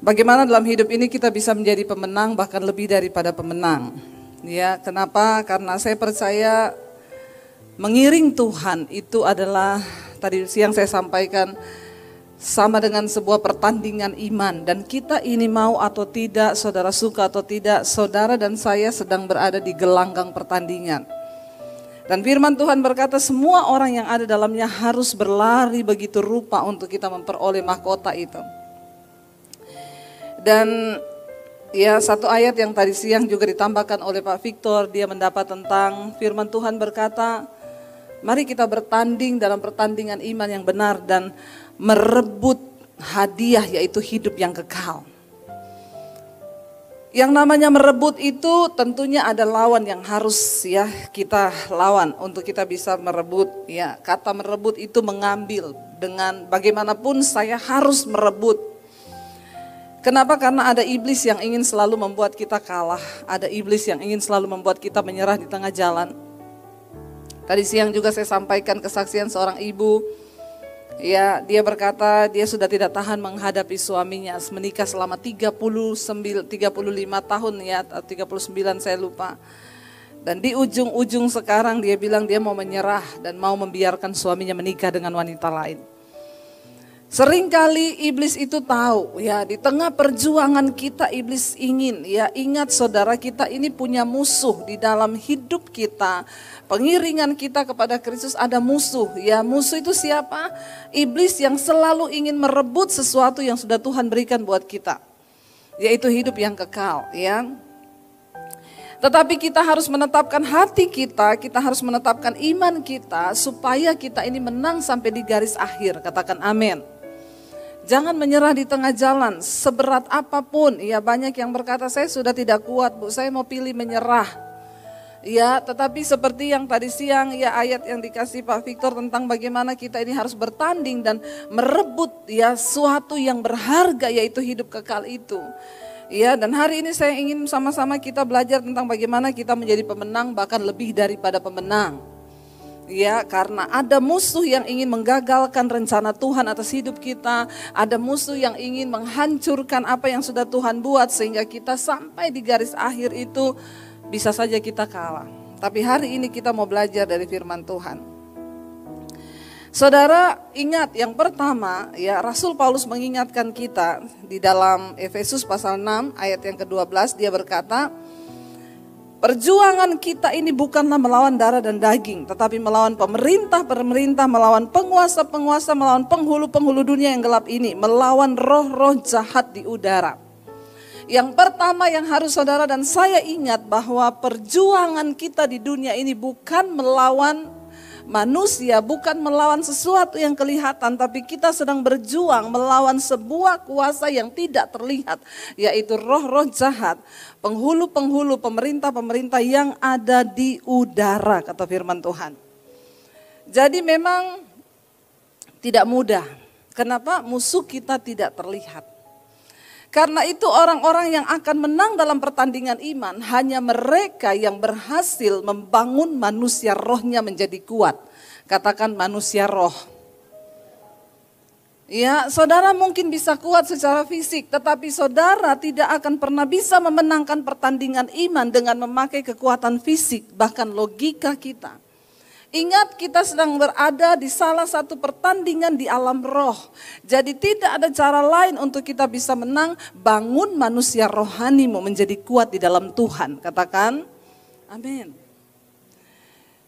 Bagaimana dalam hidup ini kita bisa menjadi pemenang, bahkan lebih daripada pemenang. Ya, kenapa? Karena saya percaya mengiring Tuhan itu adalah, tadi siang saya sampaikan, sama dengan sebuah pertandingan iman. Dan kita ini mau atau tidak, saudara suka atau tidak, saudara dan saya sedang berada di gelanggang pertandingan. Dan firman Tuhan berkata semua orang yang ada dalamnya harus berlari begitu rupa untuk kita memperoleh mahkota itu. Dan ya, satu ayat yang tadi siang juga ditambahkan oleh Pak Victor, dia mendapat tentang firman Tuhan berkata, mari kita bertanding dalam pertandingan iman yang benar dan merebut hadiah, yaitu hidup yang kekal. Yang namanya merebut itu tentunya ada lawan yang harus ya kita lawan untuk kita bisa merebut. Ya, kata merebut itu mengambil, dengan bagaimanapun saya harus merebut. Kenapa? Karena ada iblis yang ingin selalu membuat kita kalah. Ada iblis yang ingin selalu membuat kita menyerah di tengah jalan. Tadi siang juga saya sampaikan kesaksian seorang ibu. Ya, dia berkata dia sudah tidak tahan menghadapi suaminya. Menikah selama 35 tahun ya, atau 39 saya lupa. Dan di ujung-ujung sekarang dia bilang dia mau menyerah dan mau membiarkan suaminya menikah dengan wanita lain. Seringkali iblis itu tahu ya, di tengah perjuangan kita iblis ingin ya, ingat saudara, kita ini punya musuh di dalam hidup kita. Pengiringan kita kepada Kristus ada musuh ya. Musuh itu siapa? Iblis yang selalu ingin merebut sesuatu yang sudah Tuhan berikan buat kita, yaitu hidup yang kekal ya. Tetapi kita harus menetapkan hati kita harus menetapkan iman kita supaya kita ini menang sampai di garis akhir. Katakan amin. Jangan menyerah di tengah jalan, seberat apapun. Ya, banyak yang berkata saya sudah tidak kuat Bu, saya mau pilih menyerah. Ya, tetapi seperti yang tadi siang ya, ayat yang dikasih Pak Victor tentang bagaimana kita ini harus bertanding dan merebut ya suatu yang berharga, yaitu hidup kekal itu. Ya, dan hari ini saya ingin sama-sama kita belajar tentang bagaimana kita menjadi pemenang, bahkan lebih daripada pemenang. Ya, karena ada musuh yang ingin menggagalkan rencana Tuhan atas hidup kita. Ada musuh yang ingin menghancurkan apa yang sudah Tuhan buat, sehingga kita sampai di garis akhir itu bisa saja kita kalah. Tapi hari ini kita mau belajar dari firman Tuhan. Saudara, ingat yang pertama ya, Rasul Paulus mengingatkan kita di dalam Efesus pasal 6 ayat yang ke-12, dia berkata, perjuangan kita ini bukanlah melawan darah dan daging, tetapi melawan pemerintah-pemerintah, melawan penguasa-penguasa, melawan penghulu-penghulu dunia yang gelap ini, melawan roh-roh jahat di udara. Yang pertama yang harus saudara dan saya ingat bahwa perjuangan kita di dunia ini bukan melawan manusia, bukan melawan sesuatu yang kelihatan, tapi kita sedang berjuang melawan sebuah kuasa yang tidak terlihat, yaitu roh-roh jahat, penghulu-penghulu, pemerintah-pemerintah yang ada di udara, kata firman Tuhan. Jadi memang tidak mudah. Kenapa? Musuh kita tidak terlihat. Karena itu orang-orang yang akan menang dalam pertandingan iman hanya mereka yang berhasil membangun manusia rohnya menjadi kuat. Katakan manusia roh. Ya, saudara mungkin bisa kuat secara fisik, tetapi saudara tidak akan pernah bisa memenangkan pertandingan iman dengan memakai kekuatan fisik, bahkan logika kita. Ingat, kita sedang berada di salah satu pertandingan di alam roh. Jadi tidak ada cara lain untuk kita bisa menang. Bangun manusia rohanimu menjadi kuat di dalam Tuhan. Katakan amin.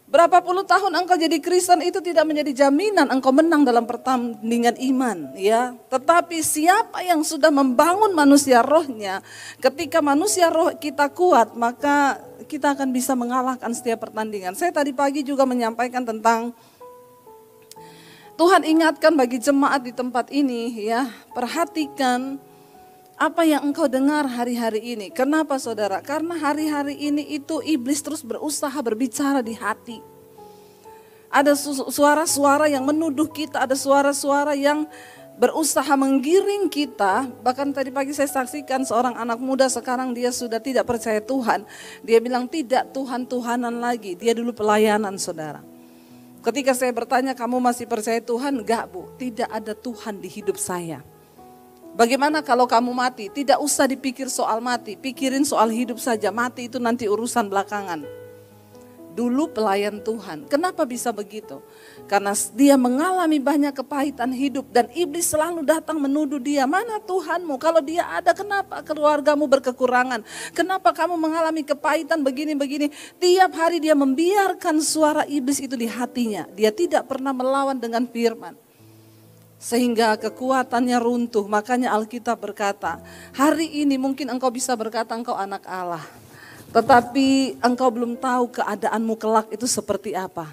Berapa puluh tahun engkau jadi Kristen itu tidak menjadi jaminan engkau menang dalam pertandingan iman, ya. Tetapi siapa yang sudah membangun manusia rohnya, ketika manusia roh kita kuat, maka kita akan bisa mengalahkan setiap pertandingan. Saya tadi pagi juga menyampaikan tentang Tuhan ingatkan bagi jemaat di tempat ini, ya, perhatikan apa yang engkau dengar hari-hari ini. Kenapa saudara? Karena hari-hari ini itu iblis terus berusaha berbicara di hati. Ada suara-suara yang menuduh kita, ada suara-suara yang berusaha menggiring kita. Bahkan tadi pagi saya saksikan seorang anak muda, sekarang dia sudah tidak percaya Tuhan. Dia bilang tidak Tuhan-Tuhanan lagi, dia dulu pelayanan saudara. Ketika saya bertanya, kamu masih percaya Tuhan? Enggak Bu, tidak ada Tuhan di hidup saya. Bagaimana kalau kamu mati? Tidak usah dipikir soal mati, pikirin soal hidup saja. Mati itu nanti urusan belakangan. Dulu pelayan Tuhan, kenapa bisa begitu? Karena dia mengalami banyak kepahitan hidup dan iblis selalu datang menuduh dia. Mana Tuhanmu? Kalau dia ada, kenapa keluargamu berkekurangan? Kenapa kamu mengalami kepahitan begini-begini? Tiap hari dia membiarkan suara iblis itu di hatinya. Dia tidak pernah melawan dengan firman. Sehingga kekuatannya runtuh. Makanya Alkitab berkata, hari ini mungkin engkau bisa berkata engkau anak Allah. Tetapi engkau belum tahu keadaanmu kelak itu seperti apa.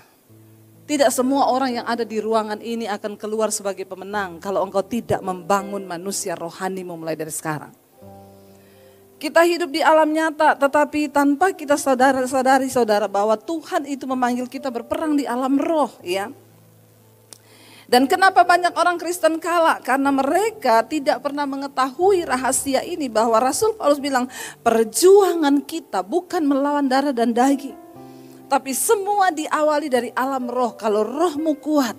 Tidak semua orang yang ada di ruangan ini akan keluar sebagai pemenang kalau engkau tidak membangun manusia rohanimu mulai dari sekarang. Kita hidup di alam nyata, tetapi tanpa kita sadari saudara bahwa Tuhan itu memanggil kita berperang di alam roh, ya. Dan kenapa banyak orang Kristen kalah? Karena mereka tidak pernah mengetahui rahasia ini, bahwa Rasul Paulus bilang perjuangan kita bukan melawan darah dan daging, tapi semua diawali dari alam roh. Kalau rohmu kuat,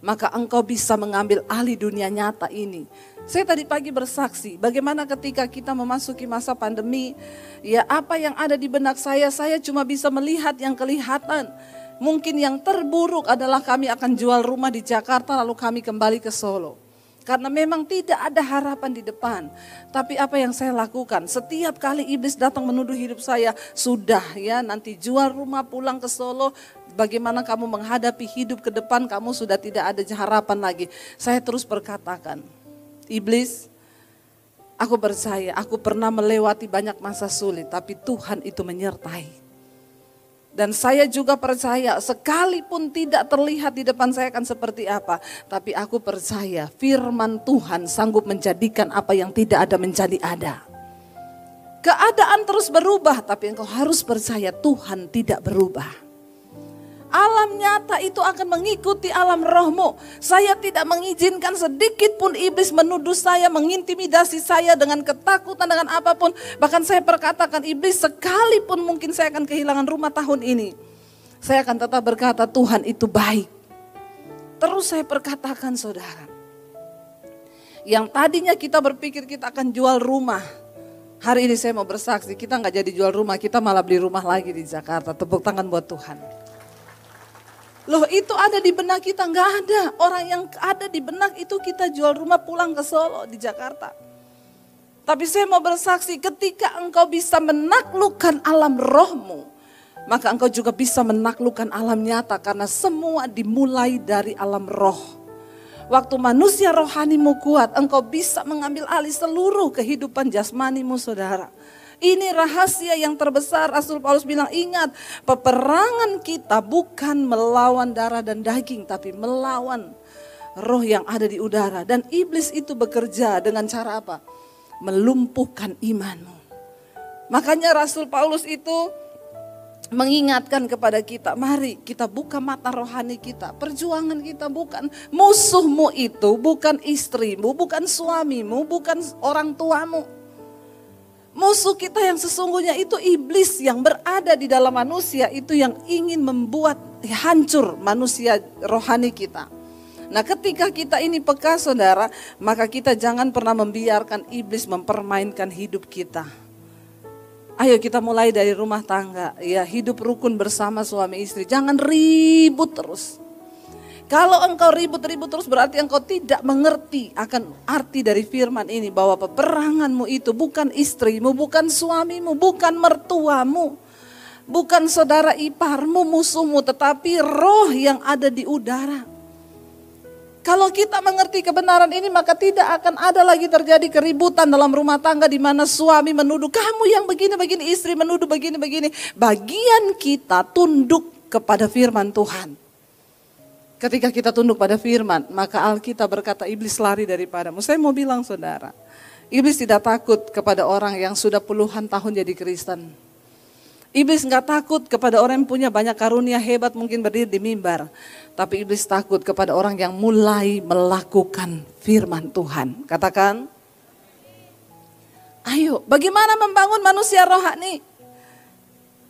maka engkau bisa mengambil alih dunia nyata ini. Saya tadi pagi bersaksi bagaimana ketika kita memasuki masa pandemi, ya apa yang ada di benak saya cuma bisa melihat yang kelihatan. Mungkin yang terburuk adalah kami akan jual rumah di Jakarta lalu kami kembali ke Solo. Karena memang tidak ada harapan di depan. Tapi apa yang saya lakukan? Setiap kali iblis datang menuduh hidup saya, sudah ya nanti jual rumah pulang ke Solo. Bagaimana kamu menghadapi hidup ke depan, kamu sudah tidak ada harapan lagi. Saya terus berkatakan, iblis, aku percaya aku pernah melewati banyak masa sulit, tapi Tuhan itu menyertai. Dan saya juga percaya sekalipun tidak terlihat di depan saya akan seperti apa. Tapi aku percaya firman Tuhan sanggup menjadikan apa yang tidak ada menjadi ada. Keadaan terus berubah, tapi engkau harus percaya Tuhan tidak berubah. Alam nyata itu akan mengikuti alam rohmu. Saya tidak mengizinkan sedikit pun iblis menuduh saya, mengintimidasi saya dengan ketakutan, dengan apapun. Bahkan saya perkatakan, iblis sekalipun mungkin saya akan kehilangan rumah tahun ini, saya akan tetap berkata Tuhan itu baik. Terus saya perkatakan saudara, yang tadinya kita berpikir kita akan jual rumah, hari ini saya mau bersaksi kita gak jadi jual rumah, kita malah beli rumah lagi di Jakarta. Tepuk tangan buat Tuhan. Loh itu ada di benak kita? Enggak ada. Orang yang ada di benak itu kita jual rumah pulang ke Solo di Jakarta. Tapi saya mau bersaksi ketika engkau bisa menaklukkan alam rohmu, maka engkau juga bisa menaklukkan alam nyata. Karena semua dimulai dari alam roh. Waktu manusia rohanimu kuat, engkau bisa mengambil alih seluruh kehidupan jasmanimu saudara. Ini rahasia yang terbesar. Rasul Paulus bilang, ingat peperangan kita bukan melawan darah dan daging, tapi melawan roh yang ada di udara. Dan iblis itu bekerja dengan cara apa? Melumpuhkan imanmu. Makanya Rasul Paulus itu mengingatkan kepada kita, mari kita buka mata rohani kita. Perjuangan kita bukan musuhmu itu, bukan istrimu, bukan suamimu, bukan orang tuamu. Musuh kita yang sesungguhnya itu iblis yang berada di dalam manusia, itu yang ingin membuat hancur manusia rohani kita. Nah ketika kita ini peka saudara, maka kita jangan pernah membiarkan iblis mempermainkan hidup kita. Ayo kita mulai dari rumah tangga, ya hidup rukun bersama suami istri, jangan ribut terus. Kalau engkau ribut-ribut terus berarti engkau tidak mengerti akan arti dari firman ini. Bahwa peperanganmu itu bukan istrimu, bukan suamimu, bukan mertuamu, bukan saudara iparmu, musuhmu, tetapi roh yang ada di udara. Kalau kita mengerti kebenaran ini, maka tidak akan ada lagi terjadi keributan dalam rumah tangga di mana suami menuduh kamu yang begini-begini, istri menuduh begini-begini. Bagian kita tunduk kepada firman Tuhan. Ketika kita tunduk pada firman, maka Alkitab berkata iblis lari daripadamu. Saya mau bilang saudara, iblis tidak takut kepada orang yang sudah puluhan tahun jadi Kristen. Iblis enggak takut kepada orang yang punya banyak karunia hebat mungkin berdiri di mimbar. Tapi iblis takut kepada orang yang mulai melakukan firman Tuhan. Katakan, ayo bagaimana membangun manusia rohani?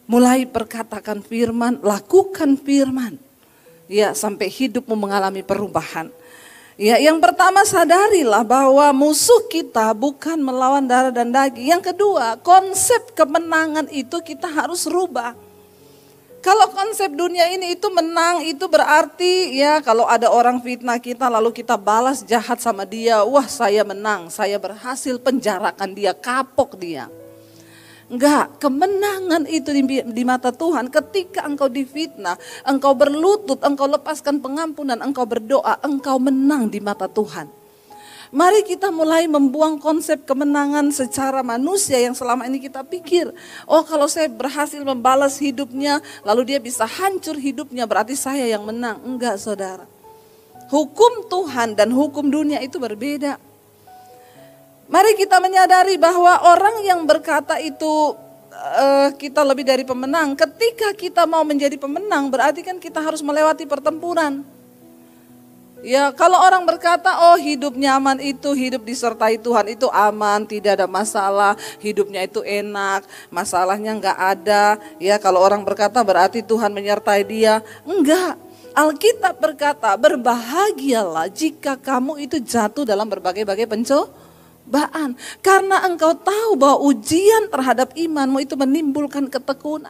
Mulai perkatakan firman, lakukan firman. Ya, sampai hidupmu mengalami perubahan. Ya, yang pertama sadarilah bahwa musuh kita bukan melawan darah dan daging. Yang kedua, konsep kemenangan itu kita harus rubah. Kalau konsep dunia ini itu menang, itu berarti ya kalau ada orang fitnah kita lalu kita balas jahat sama dia, wah saya menang, saya berhasil penjarakan dia, kapok dia. Enggak, kemenangan itu di mata Tuhan ketika engkau difitnah, engkau berlutut, engkau lepaskan pengampunan, engkau berdoa, engkau menang di mata Tuhan. Mari kita mulai membuang konsep kemenangan secara manusia yang selama ini kita pikir. Oh kalau saya berhasil membalas hidupnya, lalu dia bisa hancur hidupnya, berarti saya yang menang. Enggak saudara. Hukum Tuhan dan hukum dunia itu berbeda. Mari kita menyadari bahwa orang yang berkata itu kita lebih dari pemenang. Ketika kita mau menjadi pemenang berarti kan kita harus melewati pertempuran. Ya kalau orang berkata oh hidup nyaman itu hidup disertai Tuhan itu aman, tidak ada masalah, hidupnya itu enak, masalahnya enggak ada. Ya kalau orang berkata berarti Tuhan menyertai dia, enggak. Alkitab berkata berbahagialah jika kamu itu jatuh dalam berbagai-bagai pencobaan. Karena engkau tahu bahwa ujian terhadap imanmu itu menimbulkan ketekunan.